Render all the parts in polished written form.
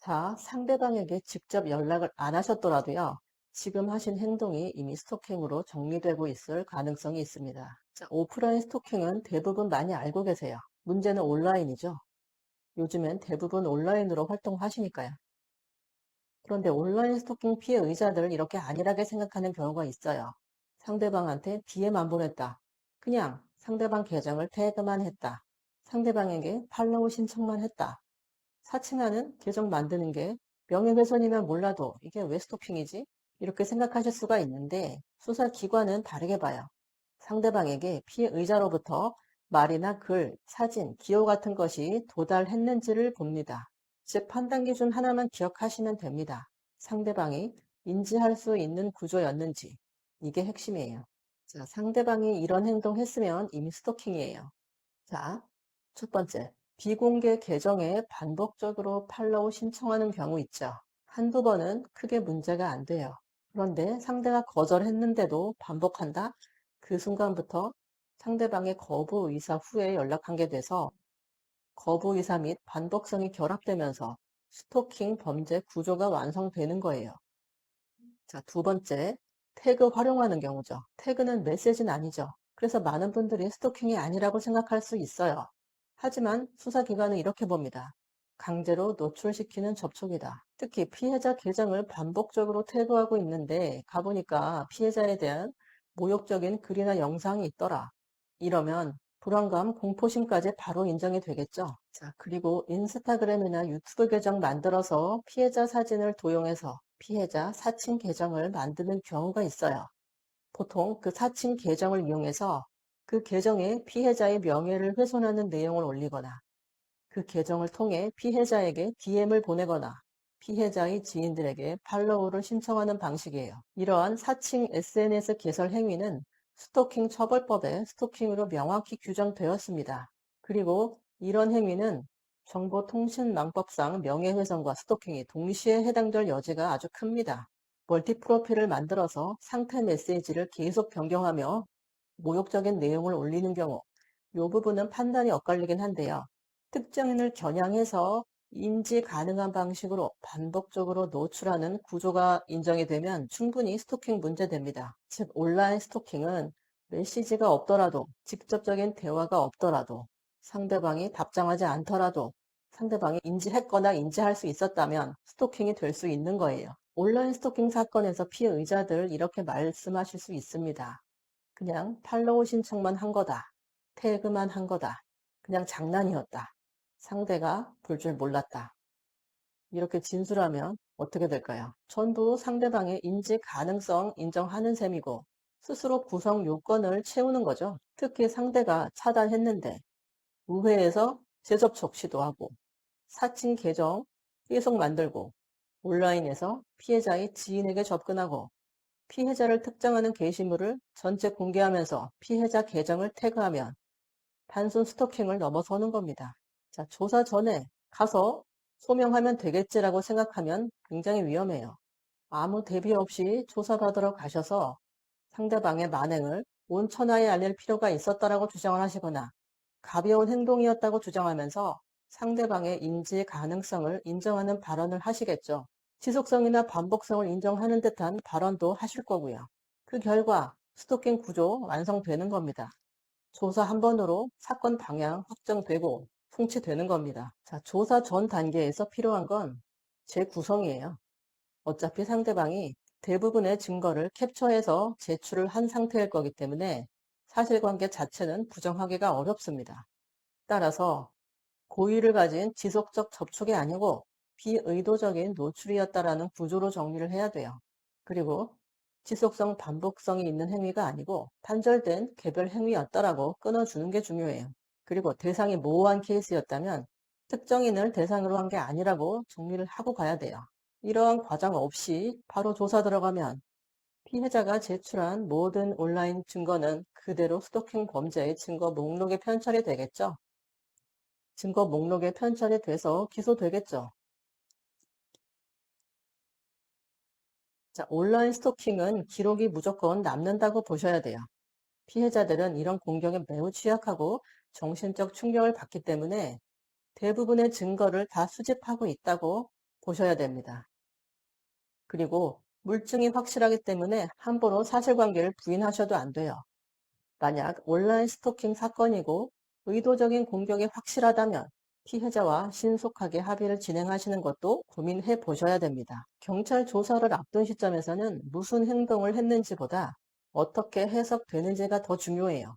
자, 상대방에게 직접 연락을 안 하셨더라도요, 지금 하신 행동이 이미 스토킹으로 정리되고 있을 가능성이 있습니다. 자, 오프라인 스토킹은 대부분 많이 알고 계세요. 문제는 온라인이죠. 요즘엔 대부분 온라인으로 활동하시니까요. 그런데 온라인 스토킹 피해 의자들 이렇게 안일하게 생각하는 경우가 있어요. 상대방한테 DM 안 보냈다. 그냥 상대방 계정을 태그만 했다. 상대방에게 팔로우 신청만 했다. 사칭하는 계정 만드는 게 명예훼손이면 몰라도 이게 왜 스토킹이지? 이렇게 생각하실 수가 있는데 수사기관은 다르게 봐요. 상대방에게 피해 의자로부터 말이나 글, 사진, 기호 같은 것이 도달했는지를 봅니다. 즉 판단 기준 하나만 기억하시면 됩니다. 상대방이 인지할 수 있는 구조였는지. 이게 핵심이에요. 자, 상대방이 이런 행동 했으면 이미 스토킹이에요. 자, 첫 번째, 비공개 계정에 반복적으로 팔로우 신청하는 경우 있죠. 한두 번은 크게 문제가 안 돼요. 그런데 상대가 거절했는데도 반복한다? 그 순간부터 상대방의 거부 의사 후에 연락한 게 돼서 거부 의사 및 반복성이 결합되면서 스토킹 범죄 구조가 완성되는 거예요. 자, 두 번째, 태그 활용하는 경우죠. 태그는 메시지는 아니죠. 그래서 많은 분들이 스토킹이 아니라고 생각할 수 있어요. 하지만 수사기관은 이렇게 봅니다. 강제로 노출시키는 접촉이다. 특히 피해자 계정을 반복적으로 태그하고 있는데 가보니까 피해자에 대한 모욕적인 글이나 영상이 있더라. 이러면 불안감, 공포심까지 바로 인정이 되겠죠. 자, 그리고 인스타그램이나 유튜브 계정 만들어서 피해자 사진을 도용해서 피해자 사칭 계정을 만드는 경우가 있어요. 보통 그 사칭 계정을 이용해서 그 계정에 피해자의 명예를 훼손하는 내용을 올리거나 그 계정을 통해 피해자에게 DM을 보내거나 피해자의 지인들에게 팔로우를 신청하는 방식이에요. 이러한 사칭 SNS 개설 행위는 스토킹 처벌법에 스토킹으로 명확히 규정되었습니다. 그리고 이런 행위는 정보통신망법상 명예훼손과 스토킹이 동시에 해당될 여지가 아주 큽니다. 멀티 프로필을 만들어서 상태 메시지를 계속 변경하며 모욕적인 내용을 올리는 경우, 이 부분은 판단이 엇갈리긴 한데요. 특정인을 겨냥해서 인지 가능한 방식으로 반복적으로 노출하는 구조가 인정이 되면 충분히 스토킹 문제됩니다. 즉, 온라인 스토킹은 메시지가 없더라도, 직접적인 대화가 없더라도, 상대방이 답장하지 않더라도, 상대방이 인지했거나 인지할 수 있었다면 스토킹이 될 수 있는 거예요. 온라인 스토킹 사건에서 피해 의자들 이렇게 말씀하실 수 있습니다. 그냥 팔로우 신청만 한 거다. 태그만 한 거다. 그냥 장난이었다. 상대가 볼 줄 몰랐다. 이렇게 진술하면 어떻게 될까요? 전부 상대방의 인지 가능성 인정하는 셈이고 스스로 구성 요건을 채우는 거죠. 특히 상대가 차단했는데 우회해서 재접촉 시도하고 사칭 계정 계속 만들고 온라인에서 피해자의 지인에게 접근하고 피해자를 특정하는 게시물을 전체 공개하면서 피해자 계정을 태그하면 단순 스토킹을 넘어서는 겁니다. 자, 조사 전에 가서 소명하면 되겠지라고 생각하면 굉장히 위험해요. 아무 대비 없이 조사받으러 가셔서 상대방의 만행을 온 천하에 알릴 필요가 있었다라고 주장을 하시거나 가벼운 행동이었다고 주장하면서 상대방의 인지 가능성을 인정하는 발언을 하시겠죠. 지속성이나 반복성을 인정하는 듯한 발언도 하실 거고요. 그 결과 스토킹 구조 완성되는 겁니다. 조사 한 번으로 사건 방향 확정되고 송치되는 겁니다. 자, 조사 전 단계에서 필요한 건 재구성이에요. 어차피 상대방이 대부분의 증거를 캡처해서 제출을 한 상태일 거기 때문에 사실관계 자체는 부정하기가 어렵습니다. 따라서 고의를 가진 지속적 접촉이 아니고 비의도적인 노출이었다라는 구조로 정리를 해야 돼요. 그리고 지속성, 반복성이 있는 행위가 아니고 단절된 개별 행위였다라고 끊어주는 게 중요해요. 그리고 대상이 모호한 케이스였다면 특정인을 대상으로 한 게 아니라고 정리를 하고 가야 돼요. 이러한 과정 없이 바로 조사 들어가면 피해자가 제출한 모든 온라인 증거는 그대로 스토킹 범죄의 증거 목록에 편철이 되겠죠. 증거 목록에 편철이 돼서 기소되겠죠. 자, 온라인 스토킹은 기록이 무조건 남는다고 보셔야 돼요. 피해자들은 이런 공격에 매우 취약하고 정신적 충격을 받기 때문에 대부분의 증거를 다 수집하고 있다고 보셔야 됩니다. 그리고 물증이 확실하기 때문에 함부로 사실관계를 부인하셔도 안 돼요. 만약 온라인 스토킹 사건이고 의도적인 공격이 확실하다면 피해자와 신속하게 합의를 진행하시는 것도 고민해 보셔야 됩니다. 경찰 조사를 앞둔 시점에서는 무슨 행동을 했는지보다 어떻게 해석되는지가 더 중요해요.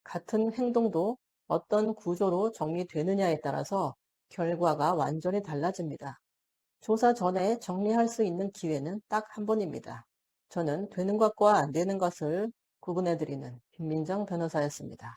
같은 행동도 어떤 구조로 정리되느냐에 따라서 결과가 완전히 달라집니다. 조사 전에 정리할 수 있는 기회는 딱 한 번입니다. 저는 되는 것과 안 되는 것을 구분해드리는 김민정 변호사였습니다.